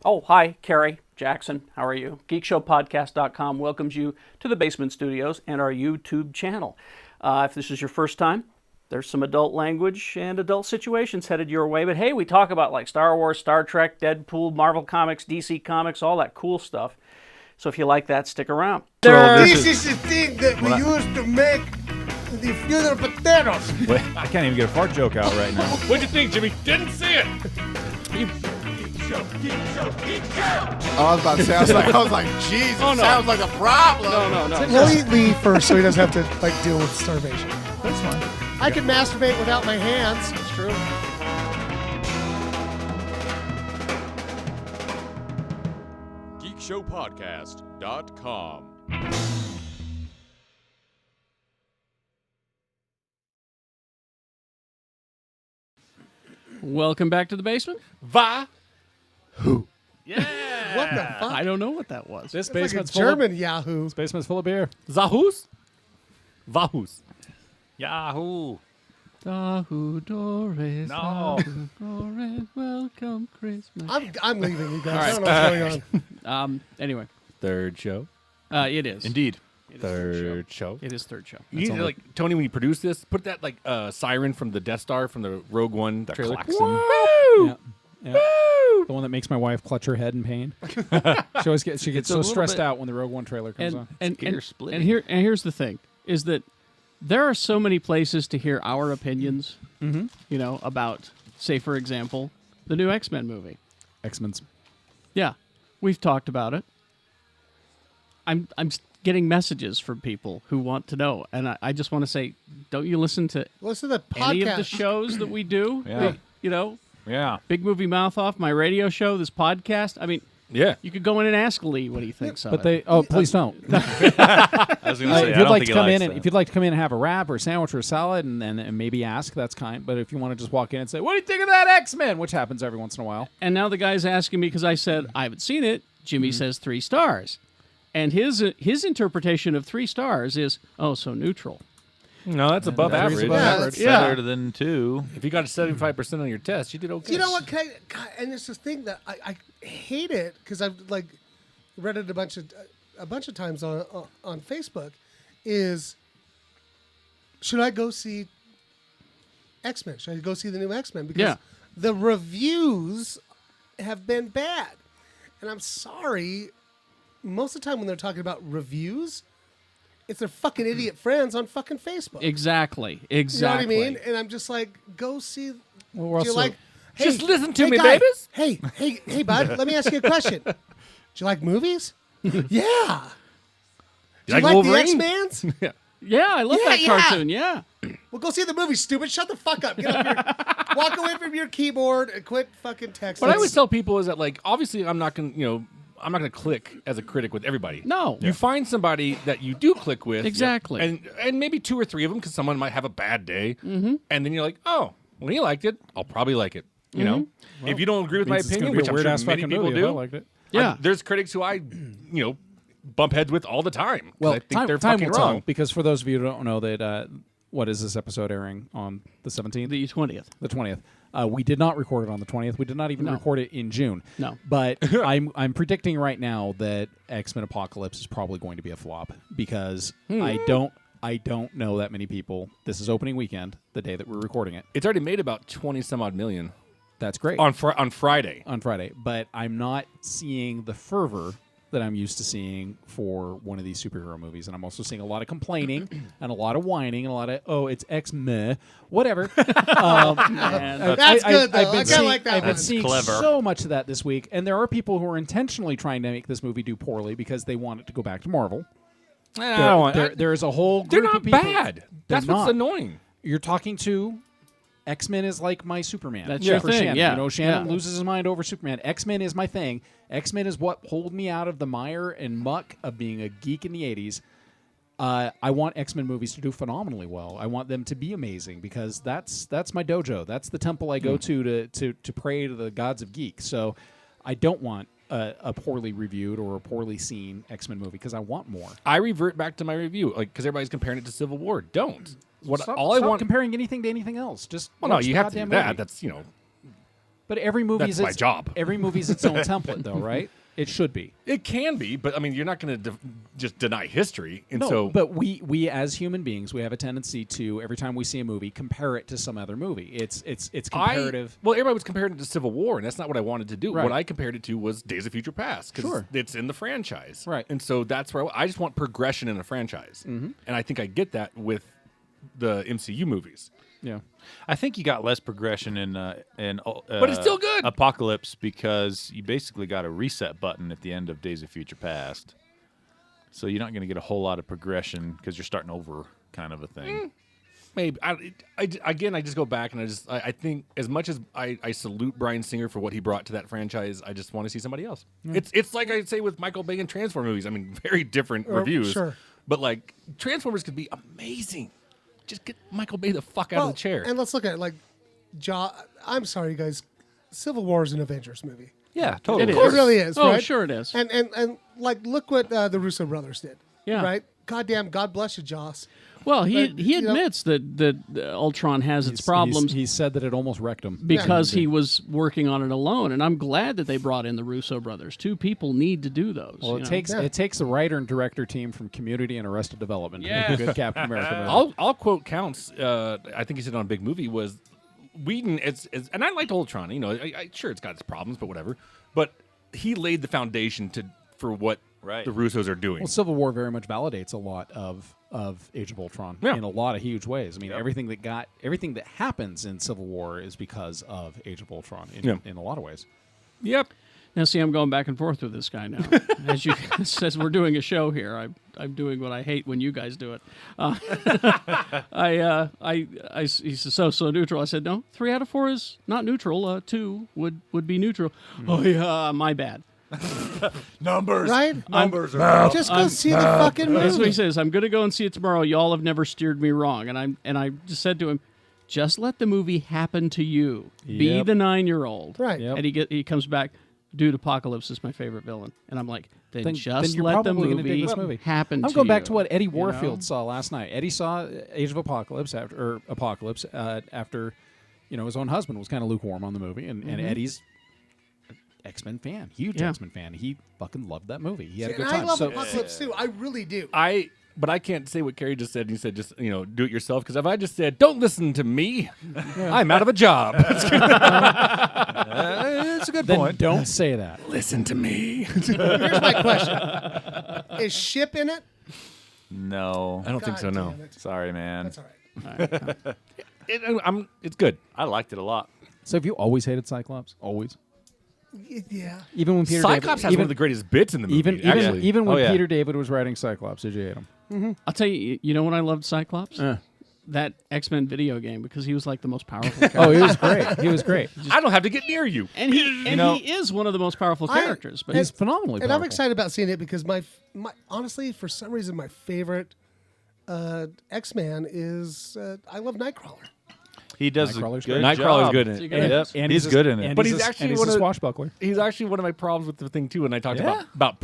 Oh, hi, Kerry, Jackson. How are you? Geekshowpodcast.com welcomes you to the Basement Studios and our YouTube channel. If this is your first time, there's some adult language and adult situations headed your way. But hey, we talk about like Star Wars, Star Trek, Deadpool, Marvel Comics, DC Comics, all that cool stuff. So if you like that, stick around. This is the thing that we used to make the funeral potatoes. Wait, I can't even get a fart joke out right now. What'd you think, Jimmy? Didn't see it. I was about to say, I was like, Jesus, sounds like a problem. No. We'll eat Leigh first so he doesn't have to deal with starvation. That's fine. I can masturbate without my hands. It's true. Geekshowpodcast.com. Welcome back to the basement. Va. Yeah. What the fuck? I don't know what that was. This It's like a basement's full German Yahoo. of, basement's full of beer. Zahus? Vahus. Yahoo! Yahoo Doris. No. Yahoo Doris, welcome Christmas. I'm leaving, you guys. All I don't know what's going on. Anyway, Third show. it is. Indeed. It is Third show. It is third show. You need to, like, Tony, when you produce this, put that, like, siren from the Death Star from the Rogue One trailer. klaxon. Woo! Yeah. Woo! The one that makes my wife clutch her head in pain. She gets so stressed out when the Rogue One trailer comes on. And here's the thing: is that there are so many places to hear our opinions. Mm-hmm. You know, about, say, for example, the new X-Men movie. X-Men's. Yeah, we've talked about it. I'm getting messages from people who want to know, and I just want to say, don't you listen to Listen to the podcast. any of the shows that we do? Yeah. You know, Yeah. Big Movie Mouth Off, my radio show, this podcast. I mean, Yeah. you could go in and ask Leigh what he thinks of But it. please don't. I was going to say, If I you'd don't like think to he come likes in that. if you'd like to come in and have a wrap or a sandwich or a salad and maybe ask, that's kind. But if you want to just walk in and say, "What do you think of that X-Men?" which happens every once in a while. And now the guy's asking me because I said I haven't seen it. Jimmy says 3 stars, and his interpretation of 3 stars is so neutral. No, that's above That is average. above Yeah, average. Yeah. Better than 2. If you got a 75% on your test, you did okay. You know what? God, and it's this thing that I hate it because I've read it a bunch of times on Facebook. Is should I go see X-Men? Should I go see the new X-Men? Because the reviews have been bad, and I'm sorry. Most of the time when they're talking about reviews, it's their fucking idiot friends on fucking Facebook. Exactly. You know what I mean? And I'm just like, go see. Well, we're do you also- like? Just listen to me, guy, babies. Hey, bud. Let me ask you a question. Do you like movies? Yeah. Do you like Wolverine? the X-Mans? yeah, I love that Yeah. cartoon. Yeah. Well, go see the movie, stupid. Shut the fuck up. Get up here. Walk away from your keyboard and quit fucking texting. What I always tell people is that, like, obviously, I'm not gonna click as a critic with everybody. No. You find somebody that you do click with. Exactly. And maybe 2 or 3 of them because someone might have a bad day. Mm-hmm. And then you're like, oh, when he liked it, I'll probably like it. You know? If you don't agree with my Means it's opinion, gonna be which a I'm weird sure ass many fucking people movie if I do. liked it. Yeah. There's critics who I bump heads with all the time. 'Cause Well, I think they're time fucking will tell, wrong. because for those of you who don't know that, what is this episode airing on the 17th? The 20th. The 20th. We did not record it on the 20th. We did not even record it in June. No. But I'm predicting right now that X-Men Apocalypse is probably going to be a flop because I don't know that many people. This is opening weekend, the day that we're recording it. It's already made about 20 some odd million That's great. on Friday. On Friday. But I'm not seeing the fervor that I'm used to seeing for one of these superhero movies. And I'm also seeing a lot of complaining and a lot of whining and a lot of, it's X-meh, whatever. And That's good, though. I kinda like that I've been one. seeing clever. so much of that this week. And there are people who are intentionally trying to make this movie do poorly because they want it to go back to Marvel. There is a whole They're group not of people. bad. They're That's what's not. annoying. You're talking to X-Men is like my Superman. That's your for thing, Shannon. yeah. You know, Shannon Yeah. loses his mind over Superman. X-Men is my thing. X-Men is what pulled me out of the mire and muck of being a geek in the 80s. I want X-Men movies to do phenomenally well. I want them to be amazing because that's my dojo. That's the temple I go to pray to the gods of geek. So I don't want a poorly reviewed or a poorly seen X-Men movie because I want more. I revert back to my review, like, because everybody's comparing it to Civil War. Don't. Stop comparing anything to anything else. Just Well, no, watch you the have to do goddamn that. movie. That's But every movie That's is my job. Every movie's its own template, though, right? It should be. It can be, but I mean, you're not going to just deny history. And No, so, but we as human beings, we have a tendency to every time we see a movie, compare it to some other movie. It's comparative. Well, everybody was comparing it to Civil War, and that's not what I wanted to do. Right. What I compared it to was Days of Future Past, because Sure. it's in the franchise, Right. And so that's where I just want progression in a franchise, and I think I get that with the MCU movies. Yeah. I think you got less progression in but it's still good. Apocalypse, because you basically got a reset button at the end of Days of Future Past. So you're not going to get a whole lot of progression because you're starting over, kind of a thing. Maybe I just go back and I think as much as I salute Bryan Singer for what he brought to that franchise, I just want to see somebody else. It's like I say with Michael Bay and Transformers movies. I mean, very different reviews, sure. But like Transformers could be amazing. Just get Michael Bay the fuck out of the chair. And let's look at it like, I'm sorry, you guys. Civil War is an Avengers movie. Yeah, totally. It It really is, Oh, right? sure it is. And like, look what the Russo brothers did. Yeah. Right? Goddamn, God bless you, Joss. Well, he But, you know- admits that Ultron has its problems He said that it almost wrecked him because he was working on it alone, and I'm glad that they brought in the Russo brothers. Two people need to do those. Well, you know? it takes the writer and director team from Community and Arrested Development to make Yes. a good Captain America movie. I'll quote Counts. I think he said on a big movie was Whedon. And I liked Ultron. You know, sure it's got its problems, but whatever. But he laid the foundation for what the Russos are doing. Well, Civil War very much validates a lot of Age of Ultron in a lot of huge ways. I mean, everything that happens in Civil War is because of Age of Ultron in a lot of ways. Yep. Now, see, I'm going back and forth with this guy now. As we're doing a show here, I'm doing what I hate when you guys do it. He says, so neutral. I said, no, 3 out of 4 is not neutral. 2 would be neutral. Oh, yeah, my bad. Numbers. Right? Numbers are Just go see the fucking That's what he movie. says. I'm going to go and see it tomorrow. Y'all have never steered me wrong. And I just said to him, just let the movie happen to you. Be Yep. the 9-year-old. Right. Yep. And he comes back, dude, Apocalypse is my favorite villain. And I'm like, then Then just you're let the probably gonna dig movie, this movie. happen to I'm you. going back to what Eddie you Warfield know? saw last night. Eddie saw Age of Apocalypse after his own husband was kind of lukewarm on the movie, and Eddie's X-Men fan, huge Yeah. X-Men fan. He fucking loved that movie. He had a And good I time. love So Apocalypse too. I really do. But I can't say what Kerry just said. He said, just, do it yourself. Because if I just said, don't listen to me, I'm out of a job. It's a good then point. don't say that. Listen to me. Here's my question: is Ship in it? No. I don't think so, no. damn it. Sorry, man. That's all right. It's good. I liked it a lot. So have you always hated Cyclops? Always, Yeah. even when Peter Cyclops David, has one of the greatest bits in the movie, even actually. even when Oh, yeah. Peter David was writing Cyclops, did you hate him? I'll tell you, you know when I loved Cyclops? That X-Men video game, because he was like the most powerful character. Oh, he was great. He was great. I don't have to get near you. And he is one of the most powerful characters. But He's phenomenally And powerful. I'm excited about seeing it because my honestly, for some reason, my favorite X-Man is I love Nightcrawler. He does a Nightcrawler's good great. Nightcrawler's job. good in it. So you gotta- Yep. And he's good in it. And But he's he's a- actually and he's one a of- swashbuckler. He's actually one of my problems with the thing, too, when I talked Yeah. about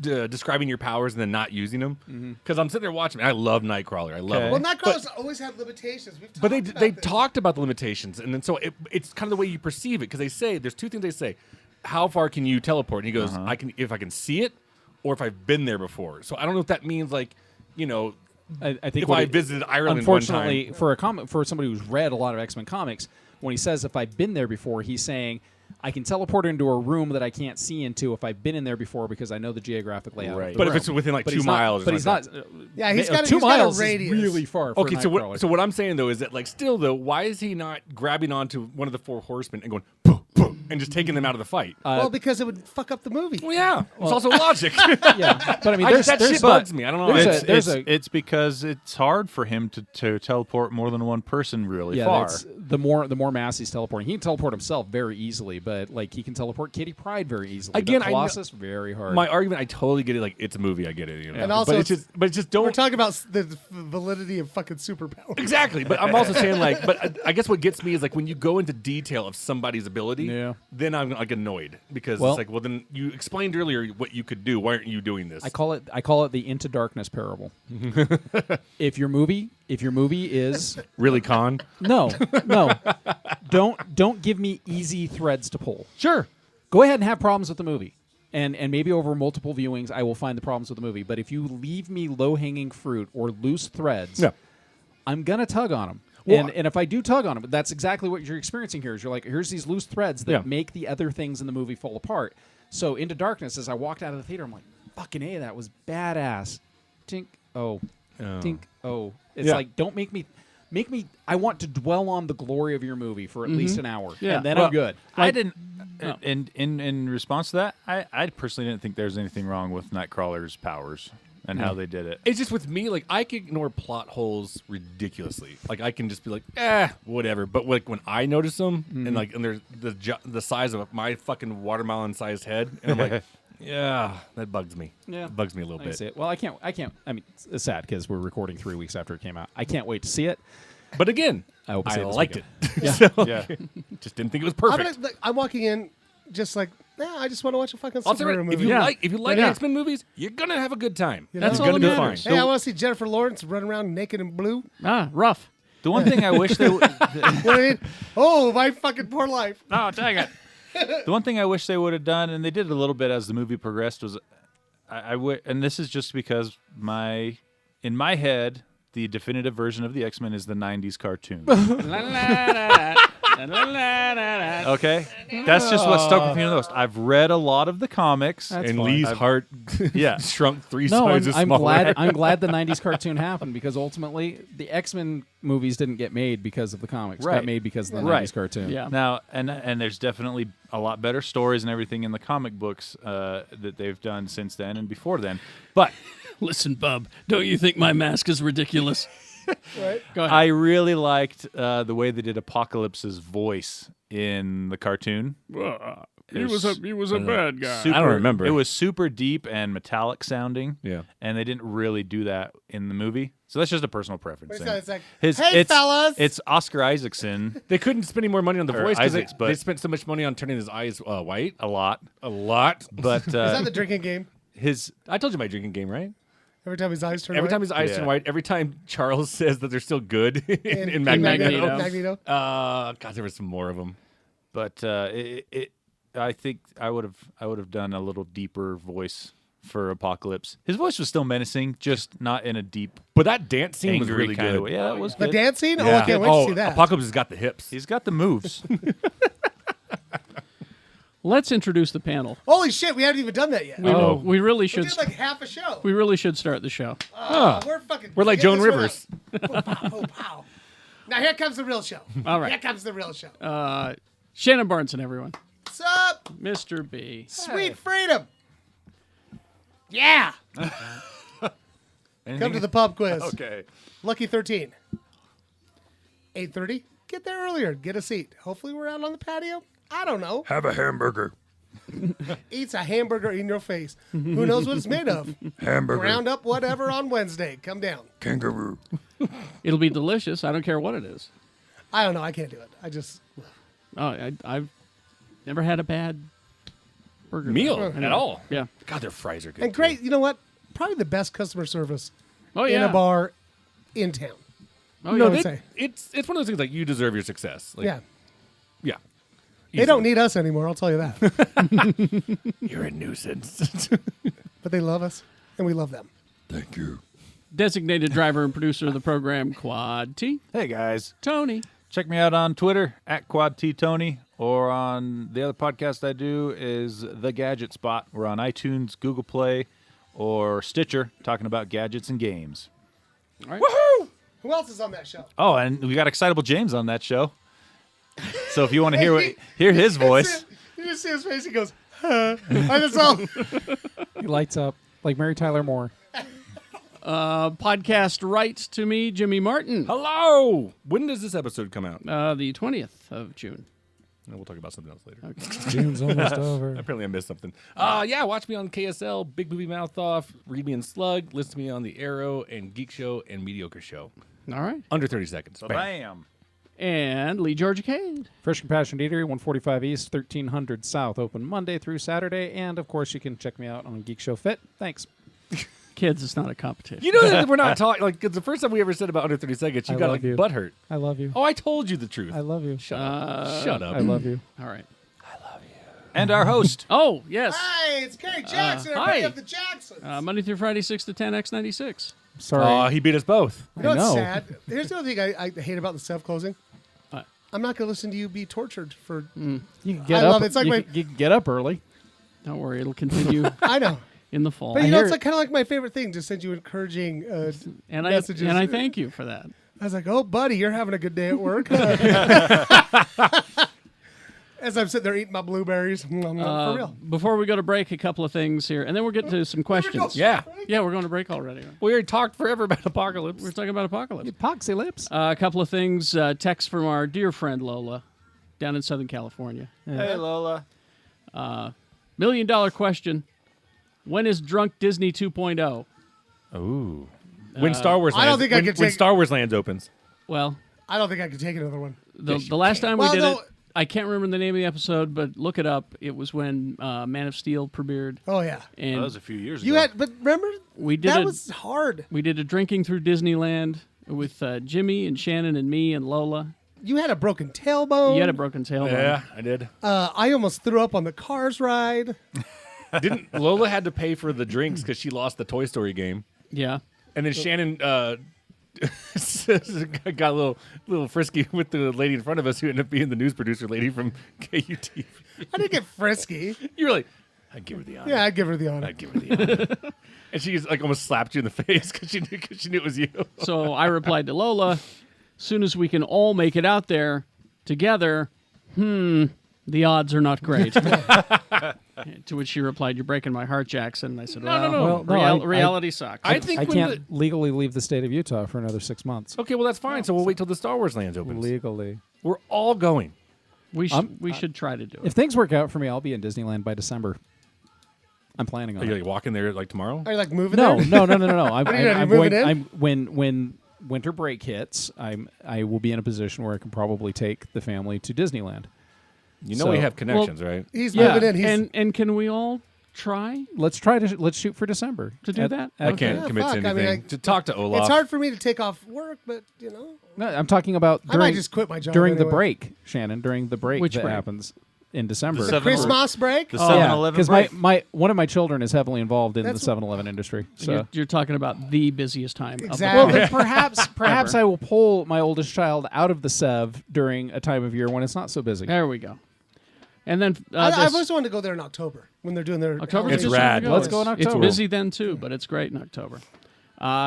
describing your powers and then not using them. Because I'm sitting there watching. I love Nightcrawler. I love Okay. him. Well, Nightcrawler's always had limitations. We've But talked they about this. talked about the limitations, and then so it's kind of the way you perceive it. Because they say there's 2 things they say: how far can you teleport? And he goes, I can if I can see it, or if I've been there before. So I don't know if that means I I think if what I it- visited Ireland one time. unfortunately, for somebody who's read a lot of X-Men comics, when he says if I've been there before, he's saying I can teleport into a room that I can't see into if I've been in there before because I know the geographic layout. Right. Of the But if room. it's within, like, But 2 he's not- miles or but he's something not. Yeah, he's ma- got 2 he's got a miles radius. is really far. For Okay, a so Nightcrawler. what I'm saying though is that still though, why is he not grabbing onto one of the 4 horsemen and going boom, boom, and just taking them out of the fight? Well, because it would fuck up the movie. Well, yeah, it's also logic. yeah, but I mean, that shit bugs me. I don't know. It's because it's hard for him to teleport more than one person really far. that's the more mass he's teleporting. He can teleport himself very easily, but like he can teleport Kitty Pryde very easily. Again, but I know- Colossus very hard. My argument, I totally get it. Like it's a movie, I get it. And also but it's just don't We're talking about the validity of fucking superpowers. exactly. But I'm also saying but I guess what gets me is like when you go into detail of somebody's ability, Yeah. then I'm like annoyed because Well- it's like, well, then you explained earlier what you could do. Why aren't you doing this? I call it the Into Darkness parable. if your movie is Really, Con? no, don't give me easy threads to pull. Sure. Go ahead and have problems with the movie. And maybe over multiple viewings, I will find the problems with the movie. But if you leave me low-hanging fruit or loose threads, I'm going to tug on them. Well, And if I do tug on them, that's exactly what you're experiencing here. Is you're like, here's these loose threads that Yeah. make the other things in the movie fall apart. So Into Darkness, as I walked out of the theater, I'm like, fucking A, that was badass. Tink, oh. Tink, oh. It's Yeah. like, don't make me... I want to dwell on the glory of your movie for at least an hour. Yeah. And then Well, I'm good. I didn't. In response to that, I personally didn't think there was anything wrong with Nightcrawler's powers and how they did it. It's just with me, like I can ignore plot holes ridiculously. Like I can just be like, whatever. But like when I notice them and there's the size of my fucking watermelon-sized head, and I'm like, yeah, that bugs me. Yeah. It bugs me a little I bit. see it. Well, I can't. I mean, it's sad because we're recording 3 weeks after it came out. I can't wait to see it. But again, I hope to see it this liked it. weekend. So, Yeah. just didn't think it was perfect. I'm walking in just like, I just want to watch a fucking I'll tell you superhero what, movie. if you like Yeah. X-Men movies, you're gonna have a good time. That's you're all gonna that be fine. matters. Hey, I want to see Jennifer Lawrence run around naked and blue. Rough. The one thing I wish they would. You know what I mean? Oh, my fucking poor life. Oh, dang it. The one thing I wish they would have done, and they did a little bit as the movie progressed, was and this is just because in my head, the definitive version of the X-Men is the '90s cartoon. Okay, that's just what stuck with me the most. I've read a lot of the comics, That's And fine. Lee's heart yeah. shrunk 3 No, sizes I'm smaller. glad. I'm glad the '90s cartoon happened because ultimately the X-Men movies didn't get made because of the comics. Right. Got made because of the Right. '90s cartoon. Yeah. Now, and there's definitely a lot better stories and everything in the comic books that they've done since then and before then. But Listen, bub, don't you think my mask is ridiculous? Right? Go ahead. I really liked the way they did Apocalypse's voice in the cartoon. He was a bad guy. Super, I don't remember. It was super deep and metallic sounding. Yeah. And they didn't really do that in the movie. So that's just a personal preference. It's like, His- hey, it's, fellas. It's Oscar Isaacson They couldn't spend any more money on the Or voice because Isaacs, they but- spent so much money on turning his eyes white. a lot. A lot. But Is that the drinking game? his I told you my drinking game, right? Every time his eyes turn Every white? time his eyes turn Yeah. white, every time Charles says that they're still good in In Magneto. Magneto. God, there was some more of them. but I think I would have done a little deeper voice for Apocalypse. His voice was still menacing, just not in a deep, But that dance scene was angry really kind good. of way. Yeah, that was The good. dance scene? Oh, I can't wait to see that. Apocalypse has got the hips. He's got the moves. Let's introduce the panel. Holy shit, we haven't even done that yet. We really We should. did like half a show. We really should start the show. We're like get Joan this Rivers. right. Oh, pow, oh, pow. Now here comes the real show. All right. Here comes the real show. Shannon Barneson, everyone. What's up? Mr. B. Sweet freedom. Yeah. Come to the pub quiz. Okay. Lucky 13. 8:30. Get there earlier. Get a seat. Hopefully we're out on the patio. I don't know. Have a hamburger. Eats a hamburger in your face. Who knows what it's made of? Hamburger. Ground up whatever on Wednesday. Come down. Kangaroo. It'll be delicious. I don't care what it is. I don't know. I can't do it. I just. Oh, I've never had a bad burger Meal there. at all. Yeah. God, their fries are good. And great. You know what? Probably the best customer service Oh in yeah. a bar in town. Oh No, yeah. they- It- say. it's one of those things like you deserve your success. Like, Yeah. Yeah. They don't need us anymore. I'll tell you that. You're a nuisance. But they love us, and we love them. Thank you. Designated driver and producer of the program, Quad T. Hey guys, Tony. check me out on Twitter at QuadTTony, or on the other podcast I do is The Gadget Spot. We're on iTunes, Google Play, or Stitcher, talking about gadgets and games. Woohoo! Who else is on that show? Oh, and we got Excitable James on that show. So if you want to hear his voice, You just see his face. He goes, huh. I just saw. He lights up like Mary Tyler Moore. Podcast rights to me, Jimmy Martin. Hello. When does this episode come out? The 20th of June. We'll talk about something else later. June's almost over. Apparently I missed something. Yeah, watch me on KSL, Big Movie Mouth Off, Read Me and Slug, listen to me on The Arrow and Geek Show and Mediocre Show. All right. Under 30 seconds. Bam. bam. And Lee Georgia Cade. Fresh Compassion Eatery, 145 East, 1300 South, open Monday through Saturday. And, of course, you can check me out on Geek Show Fit. Thanks. Kids, it's not a competition. You know that we're not talking. Like, 'cause the first time we ever said about under 30 seconds, you I got love like you. butthurt. I love you. Oh, I told you the truth. I love you. Shut up. Shut up. I love you. All right. And our host. Oh, yes. Hey, it's Kerry Jackson. hi. Everybody of the Jacksons. Monday through Friday, 6 to 10, X96. Sorry. Oh, he beat us both. You know what's know. sad? Here's the other thing I hate about the self-closing. What? I'm not going to listen to you be tortured for... you can get I up. love it. It's like you, my- can, you can get up early. Don't worry, it'll continue I know. in the fall. But you know, hear- it's like, kind of like my favorite thing to send you encouraging and messages. I thank you for that. I was like, oh, buddy, you're having a good day at work. As I'm sitting there eating my blueberries. For real. Before we go to break, a couple of things here, and then we'll get to some questions. Yeah. Yeah, we're going to break already. We already talked forever about apocalypse. We're talking about apocalypse. Epoxy lips. A couple of things. Text from our dear friend Lola down in Southern California. Hey, Lola. $1 million question. When is Drunk Disney 2.0? Ooh. When Star Wars I don't lands, think I when, could when take- Star Wars lands opens. Well, I don't think I could take another one. the last time Well, we did no. it, I can't remember the name of the episode, but look it up. It was when Man of Steel premiered. Oh, yeah. And That was a few years You ago. had, but remember, we did that it. was hard. We did a drinking through Disneyland with Jimmy and Shannon and me and Lola. You had a broken tailbone. You had a broken tailbone. Yeah, I did. I almost threw up on the Cars ride. Didn't Lola had to pay for the drinks because she lost the Toy Story game, Yeah. and then Shannon got a little frisky with the lady in front of us who ended up being the news producer lady from KUT. I didn't get frisky. You were like, I'd give her the honor. Yeah, I'd give her the honor. I'd give her the honor. And she just, like almost slapped you in the face because she knew it was you. So I replied to Lola, soon as we can all make it out there together, the odds are not great. To which she replied, "You're breaking my heart, Jackson." And I said, No. Well, reality sucks. I think I when can't legally leave the state of Utah for another 6 months. Okay, well that's fine. So we'll wait till the Star Wars lands opens. Legally. We're all going. we should try to do it. If things work out for me, I'll be in Disneyland by December. I'm planning Are on you it. like walking there like tomorrow? Are you like moving No, there? no. I'm, are you I'm moving going. in? When winter break hits, I will be in a position where I can probably take the family to Disneyland. You know So- we have connections, right? He's Yeah, moving in. He's, and can we all try Let's shoot for December to do that? I can't Yeah, commit fuck, to I mean, anything. To talk to Olaf. it's hard for me to take off work, but, you know. No, I'm talking about I during, might just quit my job during the anyway. break, Shannon. During the break Which that break? happens in December. The Christmas break? The Yeah, 7-Eleven because break. my one of my children is heavily involved in That's- the 7-Eleven industry. So You're talking about the busiest time. Of the Exactly. well, year. then perhaps I will pull my oldest child out of the Sev during a time of year when it's not so busy. There we go. And then I've this- always wanted to go there in October when they're doing their. October. It's just rad. go. Let's go in It's October. busy then too, but it's great in October.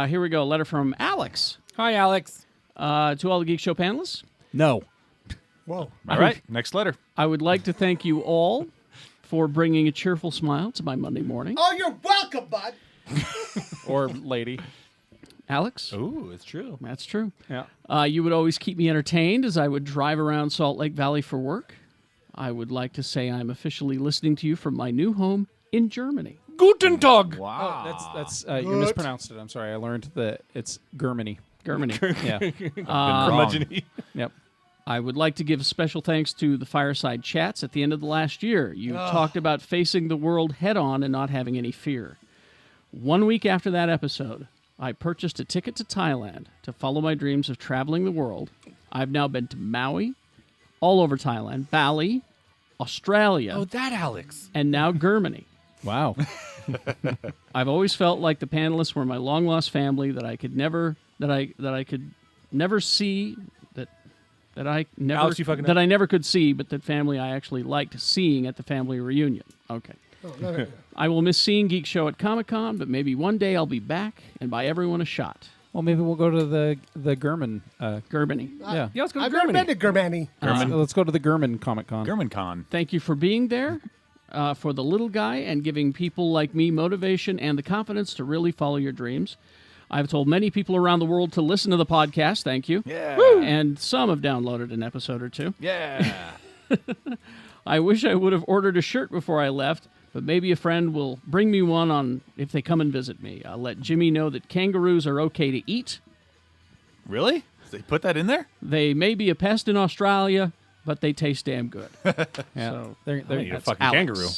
Here we go. Letter from Alex Hi, Alex. to all the Geek Show panelists. No. Whoa. All right, next letter. I would like to thank you all for bringing a cheerful smile to my Monday morning. Oh, you're welcome, bud. Or lady. Alex, Ooh, it's true. that's true. Yeah. You would always keep me entertained as I would drive around Salt Lake Valley for work. I would like to say I'm officially listening to you from my new home in Germany. Guten Tag. Oh, that's you mispronounced it. I'm sorry. I learned that it's Germany. Germany. Yeah. Curmudgeon-y. Yep. I would like to give special thanks to the Fireside Chats at the end of the last year. You talked about facing the world head on and not having any fear. 1 week after that episode, I purchased a ticket to Thailand to follow my dreams of traveling the world. I've now been to Maui, all over Thailand, Bali, Australia, Oh, that Alex. and now Germany. Wow. I've always felt like the panelists were my long lost family that I could never see that I never Alex, you fucking that I never could see, but that family I actually liked seeing at the family reunion. Okay. Oh, no. I will miss seeing Geek Show at Comic-Con, but maybe one day I'll be back and buy everyone a shot. Well, maybe we'll go to the German. Germany. Yeah. Yeah, let's go to I've never Germany. been to Germany. Let's go to the German Comic Con. Germancon. Thank you for being there for the little guy and giving people like me motivation and the confidence to really follow your dreams. I've told many people around the world to listen to the podcast. Thank you. Yeah. And some have downloaded an episode or two. Yeah. I wish I would have ordered a shirt before I left, but maybe a friend will bring me one on if they come and visit me. I'll let Jimmy know that kangaroos are okay to eat. Really? They put that in there? They may be a pest in Australia, but they taste damn good. Yeah. So, They're, I need a that's fucking Alex. kangaroo.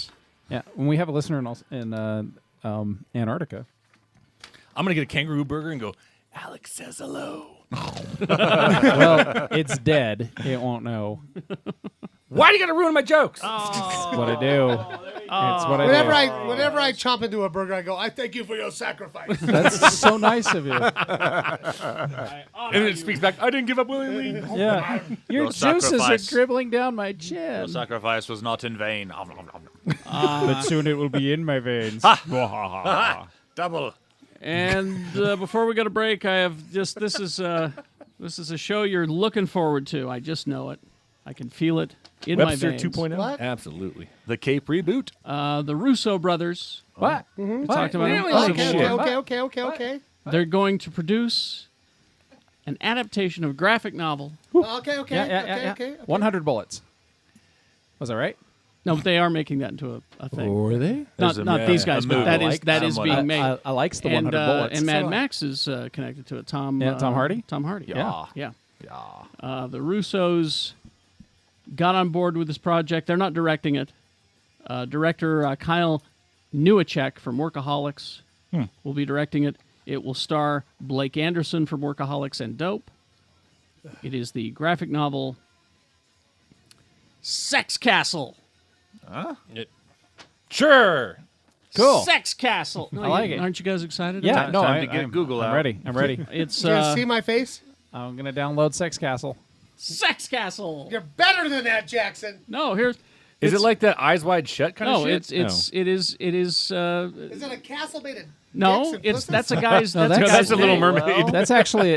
yeah. When we have a listener in Antarctica. I'm gonna get a kangaroo burger and go. Alex says hello. Well, it's dead. It won't know. Why do you gotta ruin my jokes? It's what I do. It's what I do. Whenever I chomp into a burger, I go, I thank you for your sacrifice. That's so nice of you. And it speaks back. I didn't give up willingly. Yeah. Your Your juices sacrifice. are dribbling down my The chin. sacrifice was not in vain. But soon it will be in my veins. Double. And before we go to break, I have just this is a show you're looking forward to. I just know it. I can feel it in Webster my veins. 2.0. What? Absolutely. The Cape reboot. The Russo brothers. What? We talked about them. Really? Civil Okay, War. Okay. They're going to produce an adaptation of a graphic novel. Okay. Yeah. 100 bullets. Was that right? No, but they are making that into a thing. Were they? Not these guys, but that is being made. I likes the 100 bullets. And Mad Max is connected to it. Tom Hardy? Tom Hardy. Yeah. The Russos got on board with this project. They're not directing it. Director Kyle Newacek from Workaholics will be directing it. It will star Blake Anderson from Workaholics and Dope. It is the graphic novel Sexcastle. Sure. Cool. Sexcastle. No, I like it. Aren't you guys excited? Yeah, about no, Time to get Google I'm out. ready. I'm ready. it? It's You guys see my face? I'm going to download Sexcastle. Sexcastle. You're better than that, Jackson. No, here's Is it like that Eyes Wide Shut kind of no. shit? It is. Is it a castle made of No, dicks and it's pussies? that's a guy's. No, that's a that's- guy's That's a Little name. Mermaid. That's actually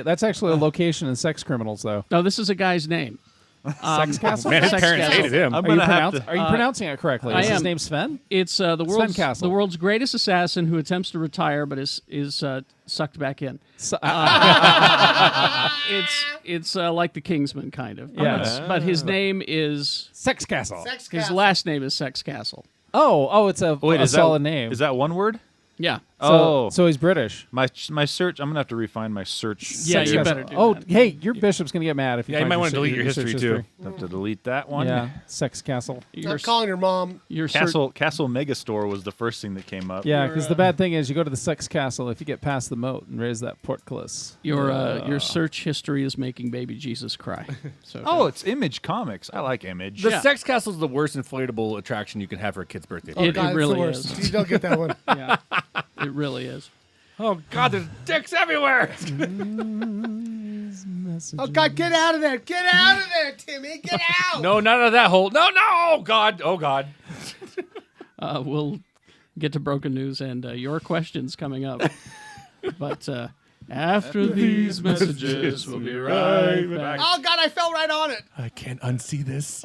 a location in Sex Criminals, though. No, this is a guy's name. Sexcastle? Man, his Sexcastle. parents hated him. I'm Are you, gonna have to. are you pronouncing it correctly? I Is his am. name Sven? It's the Castle. world's greatest assassin who attempts to retire but is sucked back in. It's like the Kingsman kind of. Yes. But his name is Sexcastle. Sex his castle. last name is Sexcastle. Oh, it's a Wait, is solid that name. Is that one word? Yeah. So he's British. My search. I'm gonna have to refine my search. Yeah, you here. better do Oh, that. hey, your bishop's gonna get mad if you. Yeah, you find might your want to delete your search history too. Have to delete that one. Yeah, Sexcastle. Your I'm calling your mom. your search- Castle Megastore was the first thing that came up. Yeah, because the bad thing is you go to the Sex Castle if you get past the moat and raise that portcullis. your search history is making baby Jesus cry. So Oh, it's Image Comics. I like Image. The Yeah. Sex Castle is the worst inflatable attraction you can have for a kid's birthday. Oh, It God, it's really the worst. is. You don't get that one. yeah, it really is. Oh God, there's dicks everywhere. Oh, God, get out of there. Get out of there, Timmy. Get out. No, not out of that hole. No. Oh God. Oh God. We'll get to broken news and your questions coming up. But after these messages, we'll be right back. Oh, God, I fell right on it. I can't unsee this.